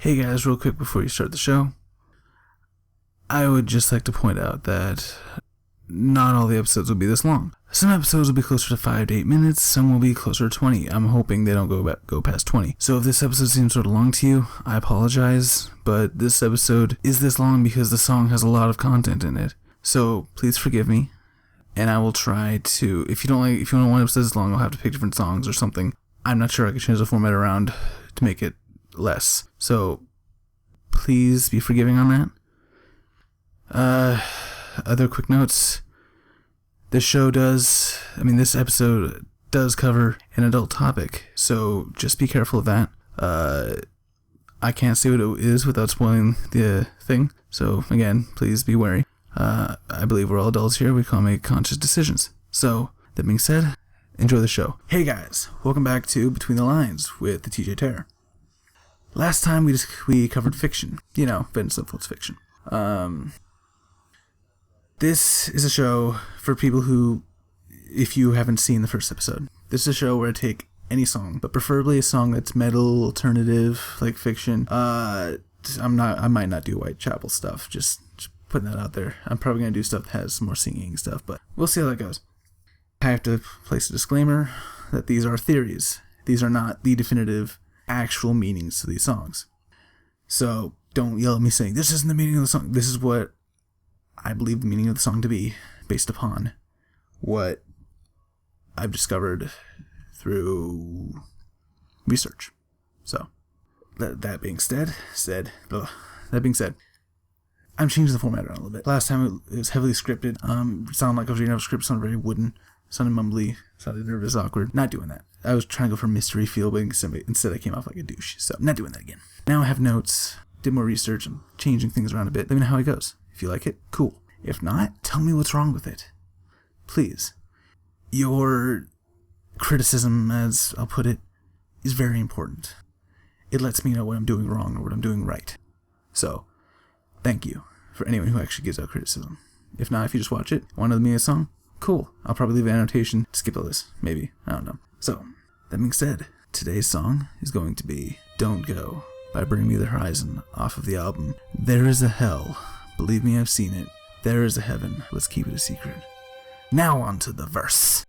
Hey guys, real quick before you start the show, I would just like to point out that not all the episodes will be this long. Some episodes will be closer to 5 to 8 minutes, some will be closer to 20. I'm hoping they don't go past 20. So if this episode seems sort of long to you, I apologize, but this episode is this long because the song has a lot of content in it. So please forgive me, and I will try to, if you don't want one episode this long, I'll have to pick different songs or something. I'm not sure I can change the format around to make it less. So please be forgiving on that. Other quick notes. This episode does cover an adult topic, so just be careful of that. I can't say what it is without spoiling the thing, so again, please be wary. I believe we're all adults here, we can all make conscious decisions. So, that being said, enjoy the show. Hey guys, welcome back to Between the Lines with TheTjTerror. Last time we covered fiction. Vince Lipfield's fiction. This is a show for people who, if you haven't seen the first episode, this is a show where I take any song, but preferably a song that's metal, alternative, like fiction. I might not do Whitechapel stuff, just putting that out there. I'm probably going to do stuff that has more singing stuff, but we'll see how that goes. I have to place a disclaimer that these are theories. These are not the definitive actual meanings to these songs. So don't yell at me saying, this isn't the meaning of the song. This is what I believe the meaning of the song to be, based upon what I've discovered through research. So, that being said, I'm changing the format around a little bit. Last time it was heavily scripted. It sounded like I was reading out a script, sounded very wooden, sounded mumbly, sounded nervous, awkward. Not doing that. I was trying to go for mystery feel, but instead I came off like a douche. So, not doing that again. Now I have notes, did more research, I'm changing things around a bit. Let me know how it goes. If you like it, cool. If not, tell me what's wrong with it. Please. Your criticism, as I'll put it, is very important. It lets me know what I'm doing wrong or what I'm doing right. So, thank you for anyone who actually gives out criticism. If not, if you just watch it, want to leave me a song, cool. I'll probably leave an annotation to skip all this. Maybe. I don't know. So, that being said, today's song is going to be Don't Go by Bring Me the Horizon off of the album There Is a Hell. Believe me, I've seen it. There is a heaven. Let's keep it a secret. Now on to the verse.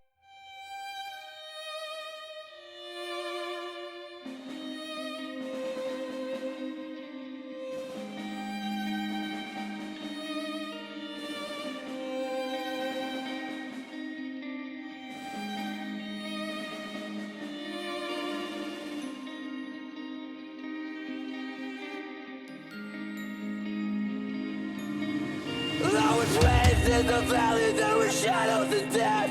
In the valley there were shadows and death.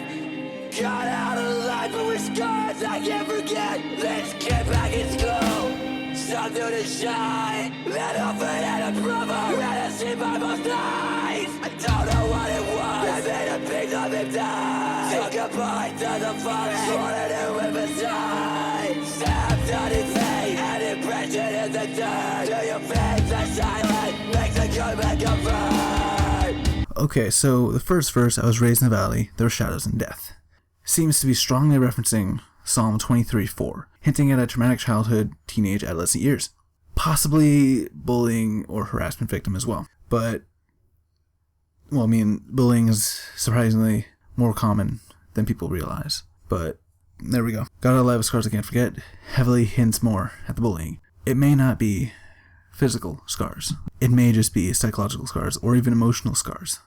Got out of the light but with scars I can't forget. This kid back in school, something to shine. That offered and a brother, and a seat by both sides. I don't know what it was that made a piece of him die. Took a bite to the forest, wanted to whip aside. Stabbed on his face, and impression in the dirt. To your face a silent, makes a good back a burn. Okay, so the first verse, I was raised in the valley, there were shadows and death, seems to be strongly referencing Psalm 23:4, hinting at a traumatic childhood, teenage, adolescent years. Possibly bullying or harassment victim as well. But, bullying is surprisingly more common than people realize. But, there we go. Got a lot of scars I can't forget, heavily hints more at the bullying. It may not be physical scars. It may just be psychological scars or even emotional scars,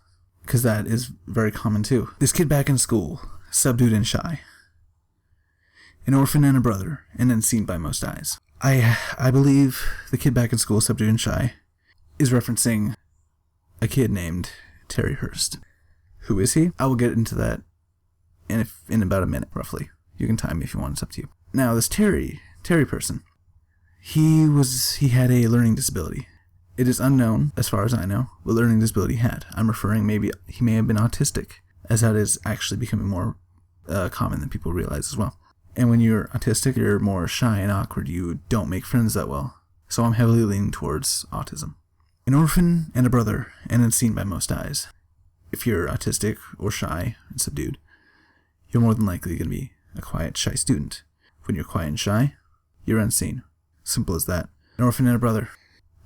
because that is very common too. This kid back in school, subdued and shy, an orphan and a brother, and unseen by most eyes. I believe the kid back in school, subdued and shy, is referencing a kid named Terry Hurst. Who is he? I will get into that in about a minute, roughly. You can time me if you want, it's up to you. Now, this Terry person, he had a learning disability. It is unknown, as far as I know, what learning disability he had. I'm referring maybe he may have been autistic, as that is actually becoming more common than people realize as well. And when you're autistic, you're more shy and awkward. You don't make friends that well. So I'm heavily leaning towards autism. An orphan and a brother, and unseen by most eyes. If you're autistic or shy and subdued, you're more than likely going to be a quiet, shy student. When you're quiet and shy, you're unseen. Simple as that. An orphan and a brother.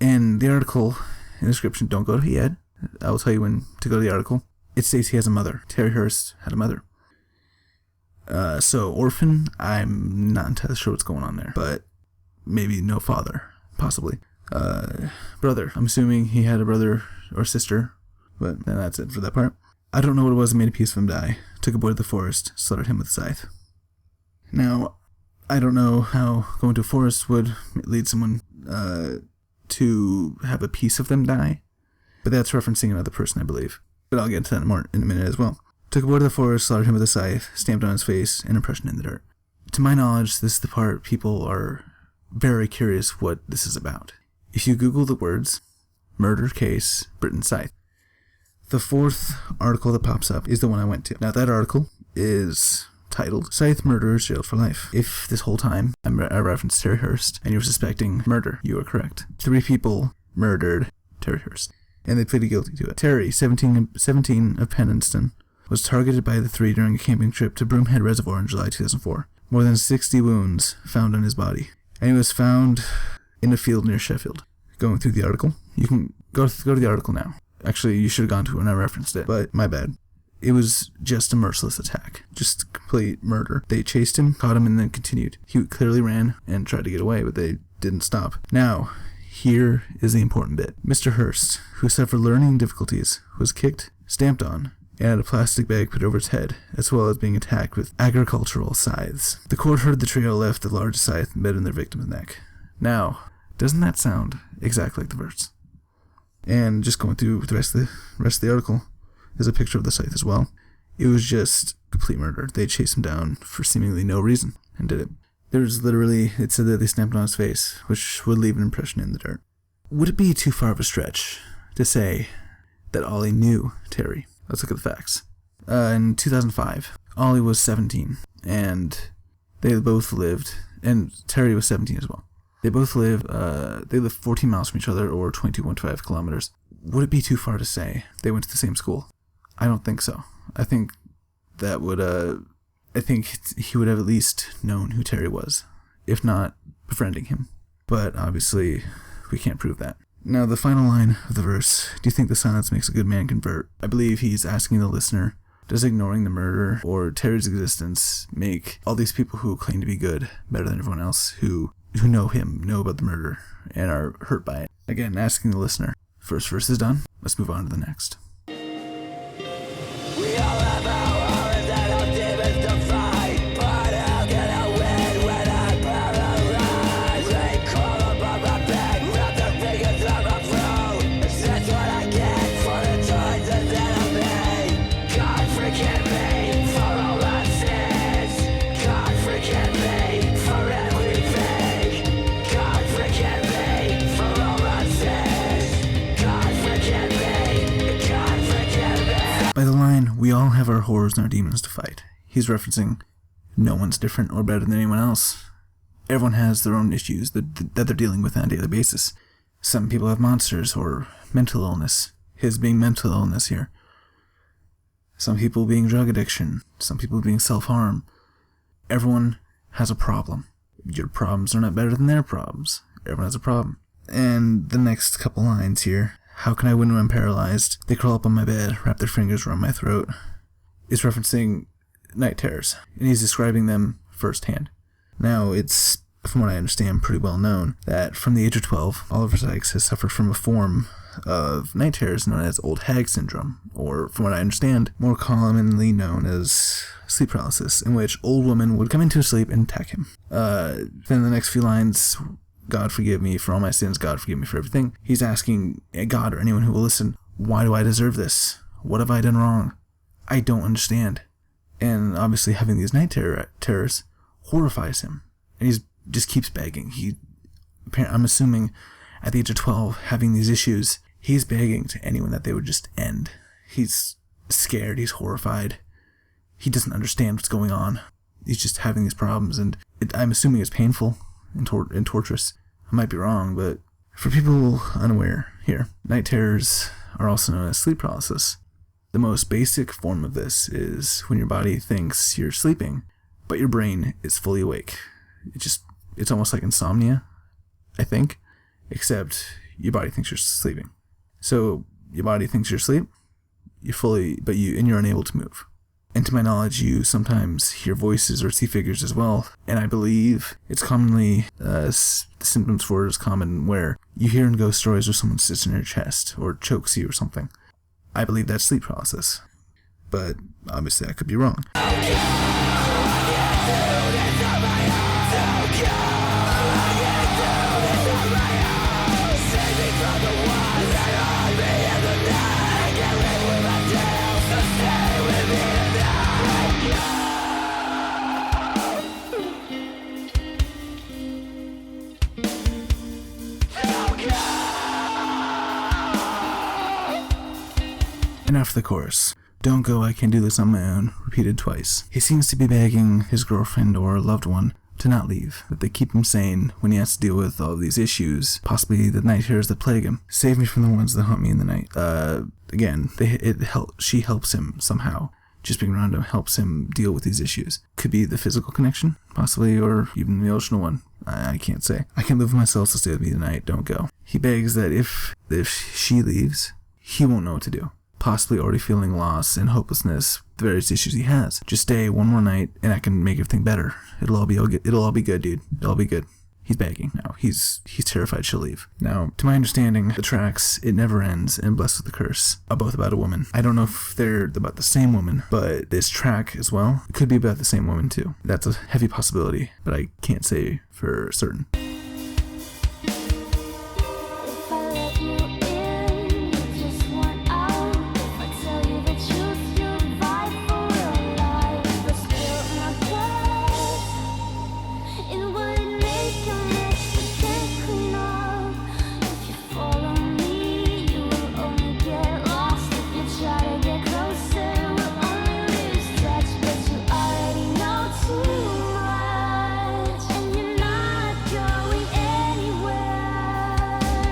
And the article in the description, don't go to it yet. I will tell you when to go to the article. It states he has a mother. Terry Hurst had a mother. So orphan, I'm not entirely sure what's going on there, but maybe no father, possibly. Brother, I'm assuming he had a brother or sister, but then that's it for that part. I don't know what it was that made a piece of him die. Took a boy to the forest, slaughtered him with a scythe. Now, I don't know how going to a forest would lead someone to have a piece of them die, but that's referencing another person, I believe. But I'll get to that more in a minute as well. Took a boy to the forest, slaughtered him with a scythe, stamped on his face, an impression in the dirt. To my knowledge, this is the part people are very curious what this is about. If you Google the words, murder case, Britain scythe, the fourth article that pops up is the one I went to. Now that article is titled, Scythe Murderers Jailed for Life. If this whole time I referenced Terry Hurst and you were suspecting murder, you are correct. 3 people murdered Terry Hurst, and they pleaded guilty to it. Terry, 17 of Penniston, was targeted by the 3 during a camping trip to Broomhead Reservoir in July 2004. More than 60 wounds found on his body, and he was found in a field near Sheffield. Going through the article, you can go to the article now. Actually, you should have gone to it when I referenced it, but my bad. It was just a merciless attack. Just complete murder. They chased him, caught him, and then continued. He clearly ran and tried to get away, but they didn't stop. Now, here is the important bit. Mr. Hurst, who suffered learning difficulties, was kicked, stamped on, and had a plastic bag put over his head, as well as being attacked with agricultural scythes. The court heard the trio left the large scythe embedded in their victim's neck. Now, doesn't that sound exactly like the verse? And just going through the rest of the article, there's a picture of the scythe as well. It was just complete murder. They chased him down for seemingly no reason and did it. There's literally, it said that they stamped on his face, which would leave an impression in the dirt. Would it be too far of a stretch to say that Ollie knew Terry? Let's look at the facts. In 2005, Ollie was 17, and they both lived, and Terry was 17 as well. They both live 14 miles from each other, or 22.5 kilometers. Would it be too far to say they went to the same school? I don't think so. I think that would, I think he would have at least known who Terry was, if not befriending him. But obviously, we can't prove that. Now, the final line of the verse, do you think the silence makes a good man convert? I believe he's asking the listener, does ignoring the murder or Terry's existence make all these people who claim to be good better than everyone else who know him, know about the murder, and are hurt by it? Again, asking the listener. First verse is done. Let's move on to the next. We all have our hours and our demons to fight, but how can I win when I'm paralyzed? They crawl up on my back, wrap their fingers on my throat. That's what I get for the choices that I made. God forgive me for all my sins. God forgive me for everything. God forgive me for all my sins. God forgive me. God forgive me. By the line, we all have our horrors and our demons to fight, he's referencing no one's different or better than anyone else. Everyone has their own issues that they're dealing with on a daily basis. Some people have monsters or mental illness, his being mental illness here. Some people being drug addiction, some people being self-harm. Everyone has a problem. Your problems are not better than their problems. Everyone has a problem. And the next couple lines here, how can I win when I'm paralyzed? They crawl up on my bed, wrap their fingers around my throat, is referencing night terrors, and he's describing them firsthand. Now, it's, from what I understand, pretty well known that from the age of 12, Oliver Sykes has suffered from a form of night terrors known as old hag syndrome, or, from what I understand, more commonly known as sleep paralysis, in which old women would come into his sleep and attack him. Then the next few lines, God forgive me for all my sins, God forgive me for everything. He's asking God or anyone who will listen, why do I deserve this? What have I done wrong? I don't understand. And obviously having these night terrors horrifies him. And he just keeps begging. I'm assuming at the age of 12, having these issues, he's begging to anyone that they would just end. He's scared, he's horrified. He doesn't understand what's going on. He's just having these problems, and I'm assuming it's painful and torturous. I might be wrong, but for people unaware here, night terrors are also known as sleep paralysis. The most basic form of this is when your body thinks you're sleeping, but your brain is fully awake. It's almost like insomnia, I think, except your body thinks you're sleeping. So your body thinks you're asleep, you're unable to move. And to my knowledge, you sometimes hear voices or see figures as well. And I believe it's commonly, the symptoms for it is common where you hear in ghost stories where someone sits in your chest or chokes you or something. I believe that's sleep paralysis. But obviously I could be wrong. And after the chorus, "Don't go, I can do this on my own," repeated twice. He seems to be begging his girlfriend or loved one to not leave, that they keep him sane when he has to deal with all these issues, possibly the night terrors that plague him. Save me from the ones that haunt me in the night. Again, she helps him somehow. Just being around him helps him deal with these issues. Could be the physical connection, possibly, or even the emotional one. I can't say. "I can't live with myself, so stay with me tonight, don't go." He begs that if she leaves, he won't know what to do. Possibly already feeling loss and hopelessness, the various issues he has. "Just stay one more night and I can make everything better. It'll all be good, dude. It'll all be good." He's begging now. He's terrified she'll leave. Now, to my understanding, the tracks "It Never Ends" and "Blessed with the Curse" are both about a woman. I don't know if they're about the same woman, but this track as well, it could be about the same woman too. That's a heavy possibility, but I can't say for certain.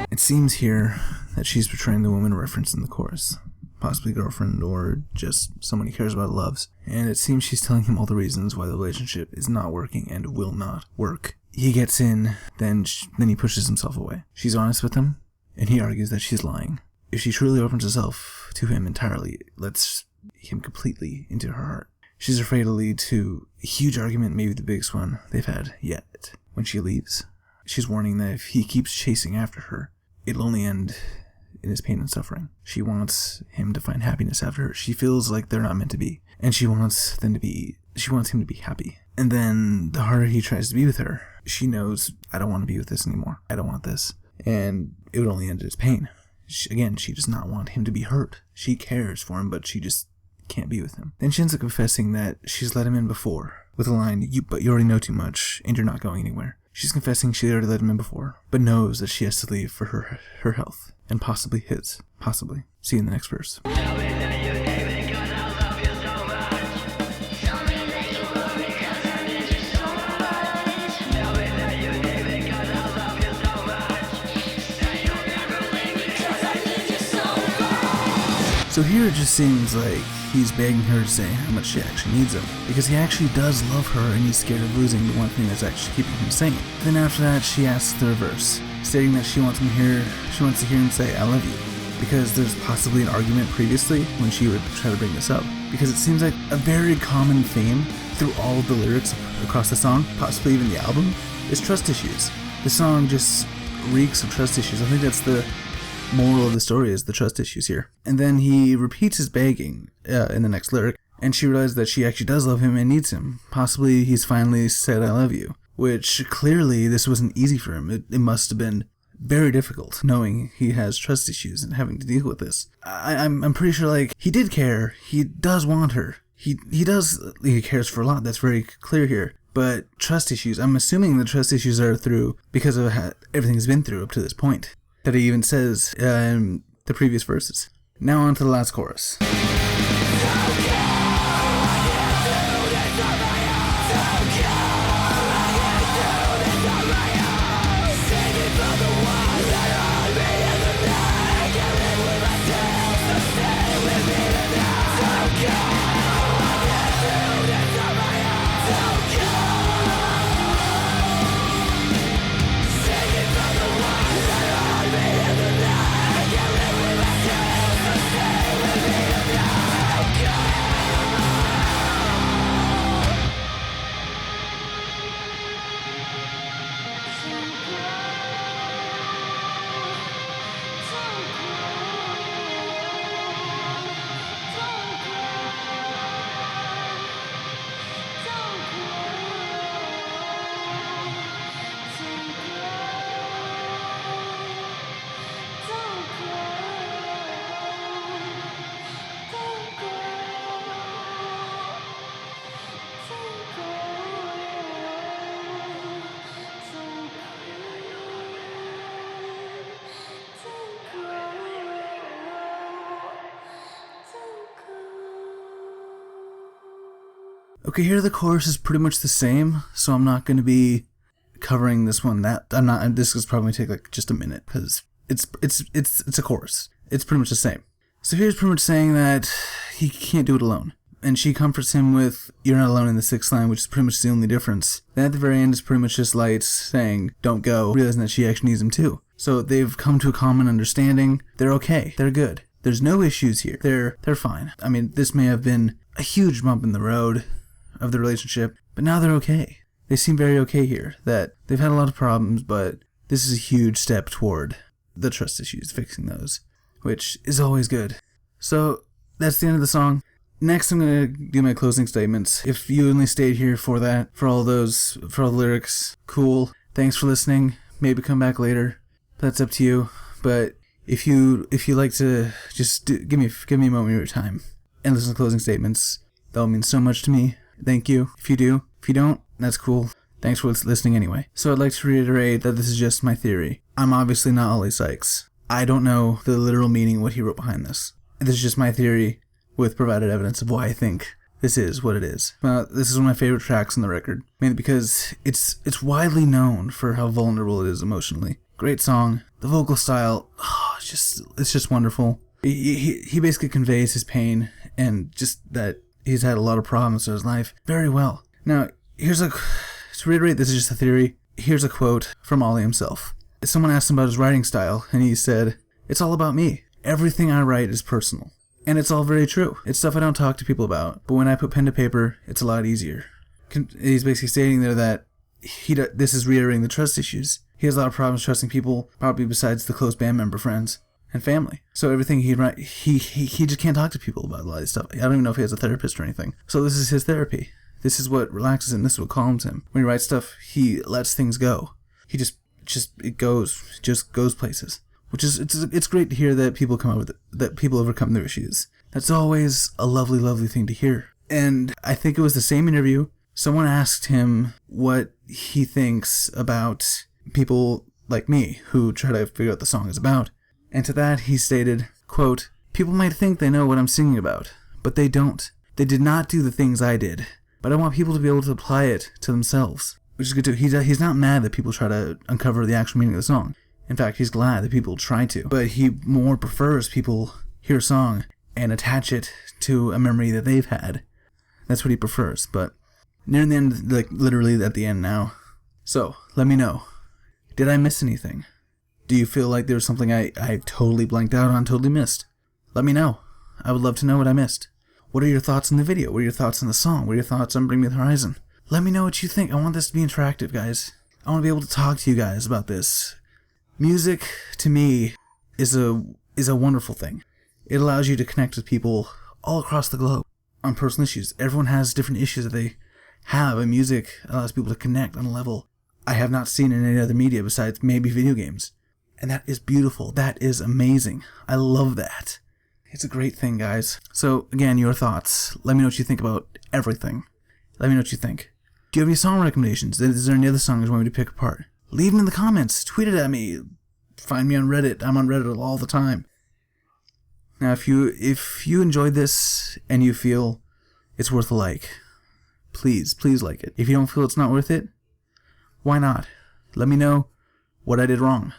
It seems here that she's portraying the woman referenced in the chorus, possibly girlfriend or just someone he cares about, loves, and it seems she's telling him all the reasons why the relationship is not working and will not work. He gets in, then he pushes himself away. She's honest with him, and he argues that she's lying. If she truly opens herself to him entirely, lets him completely into her heart, she's afraid to lead to a huge argument, maybe the biggest one they've had yet. When she leaves, she's warning that if he keeps chasing after her, it'll only end in his pain and suffering. She wants him to find happiness after her. She feels like they're not meant to be, and she wants him to be happy. And then the harder he tries to be with her, she knows, I don't want to be with this anymore. I don't want this. And it would only end in his pain. She does not want him to be hurt. She cares for him, but she just can't be with him. Then she ends up confessing that she's let him in before, with the line, but you already know too much, and you're not going anywhere. She's confessing she already let him in before, but knows that she has to leave for her health, and possibly his. Possibly. See you in the next verse. So here it just seems like he's begging her to say how much she actually needs him, because he actually does love her and he's scared of losing the one thing that's actually keeping him sane. Then after that, she asks the reverse, stating that she wants to hear him say, "I love you," because there's possibly an argument previously when she would try to bring this up, because it seems like a very common theme through all of the lyrics across the song, possibly even the album, is trust issues. The song just reeks of trust issues. I think that's the moral of the story, is the trust issues here. And then he repeats his begging in the next lyric, and she realizes that she actually does love him and needs him. Possibly he's finally said, "I love you," which clearly this wasn't easy for him. It must have been very difficult, knowing he has trust issues and having to deal with this. I'm pretty sure, like, he did care. He does want her. He cares for a lot. That's very clear here. But trust issues, I'm assuming the trust issues are through because of everything he's been through up to this point, that he even says in the previous verses. Now on to the last chorus. Okay, here the chorus is pretty much the same, so I'm not going to be covering this one. This is probably take like just a minute because it's a chorus. It's pretty much the same. So here's pretty much saying that he can't do it alone. And she comforts him with, "You're not alone" in the sixth line, which is pretty much the only difference. Then at the very end is pretty much just Light saying, "Don't go," realizing that she actually needs him too. So they've come to a common understanding. They're okay. They're good. There's no issues here. They're fine. I mean, this may have been a huge bump in the road of the relationship, but now they're okay. They seem very okay here. That they've had a lot of problems, but this is a huge step toward the trust issues, fixing those, which is always good. So that's the end of the song. Next, I'm going to do my closing statements. If you only stayed here for that, for all the lyrics, cool. Thanks for listening. Maybe come back later. That's up to you. But if you like to just give me a moment of your time and listen to closing statements, that will mean so much to me. Thank you. If you do. If you don't, that's cool. Thanks for listening anyway. So I'd like to reiterate that this is just my theory. I'm obviously not Ollie Sykes. I don't know the literal meaning of what he wrote behind this. This is just my theory with provided evidence of why I think this is what it is. This is one of my favorite tracks on the record, mainly because it's widely known for how vulnerable it is emotionally. Great song. The vocal style, it's just wonderful. He basically conveys his pain and just that he's had a lot of problems in his life very well. Now, to reiterate, this is just a theory. Here's a quote from Ollie himself. Someone asked him about his writing style, and he said, "It's all about me. Everything I write is personal." And it's all very true. It's stuff I don't talk to people about, but when I put pen to paper, it's a lot easier. He's basically stating there that this is reiterating the trust issues. He has a lot of problems trusting people, probably besides the close band member friends and family. So everything he write, he just can't talk to people about a lot of this stuff. I don't even know if he has a therapist or anything. So this is his therapy. This is what relaxes him. This is what calms him. When he writes stuff, he lets things go. He just goes places. Which is, it's great to hear that people come up with it, that people overcome their issues. That's always a lovely, lovely thing to hear. And I think it was the same interview. Someone asked him what he thinks about people like me who try to figure out what the song is about. And to that he stated, quote, "People might think they know what I'm singing about, but they don't. They did not do the things I did. But I want people to be able to apply it to themselves." Which is good too. He's not mad that people try to uncover the actual meaning of the song. In fact, he's glad that people try to. But he more prefers people hear a song and attach it to a memory that they've had. That's what he prefers. But near the end, like literally at the end now. So, let me know. Did I miss anything? Do you feel like there was something I totally blanked out on, totally missed? Let me know. I would love to know what I missed. What are your thoughts on the video? What are your thoughts on the song? What are your thoughts on Bring Me the Horizon? Let me know what you think. I want this to be interactive, guys. I want to be able to talk to you guys about this. Music, to me, is a wonderful thing. It allows you to connect with people all across the globe on personal issues. Everyone has different issues that they have, and music allows people to connect on a level I have not seen in any other media besides maybe video games. And that is beautiful. That is amazing. I love that. It's a great thing, guys. So, again, your thoughts. Let me know what you think about everything. Let me know what you think. Do you have any song recommendations? Is there any other songs you want me to pick apart? Leave them in the comments. Tweet it at me. Find me on Reddit. I'm on Reddit all the time. Now, if you enjoyed this and you feel it's worth a like, please like it. If you don't feel it's not worth it, why not? Let me know what I did wrong.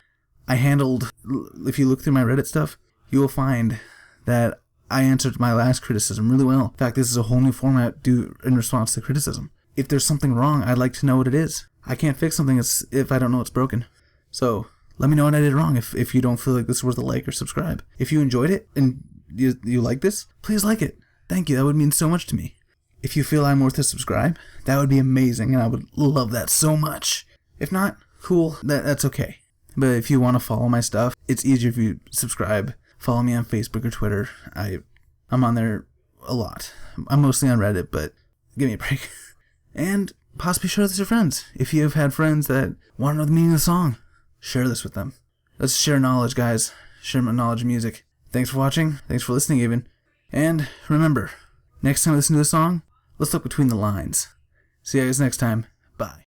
If you look through my Reddit stuff, you will find that I answered my last criticism really well. In fact, this is a whole new format in response to criticism. If there's something wrong, I'd like to know what it is. I can't fix something if I don't know it's broken. So, let me know what I did wrong if you don't feel like this is worth a like or subscribe. If you enjoyed it and you like this, please like it. Thank you. That would mean so much to me. If you feel I'm worth a subscribe, that would be amazing, and I would love that so much. If not, cool. That's okay. But if you want to follow my stuff, it's easier if you subscribe. Follow me on Facebook or Twitter. I'm on there a lot. I'm mostly on Reddit, but give me a break. And possibly share this with your friends. If you've had friends that want to know the meaning of the song, share this with them. Let's share knowledge, guys. Share my knowledge of music. Thanks for watching. Thanks for listening, even. And remember, next time I listen to a song, let's look between the lines. See you guys next time. Bye.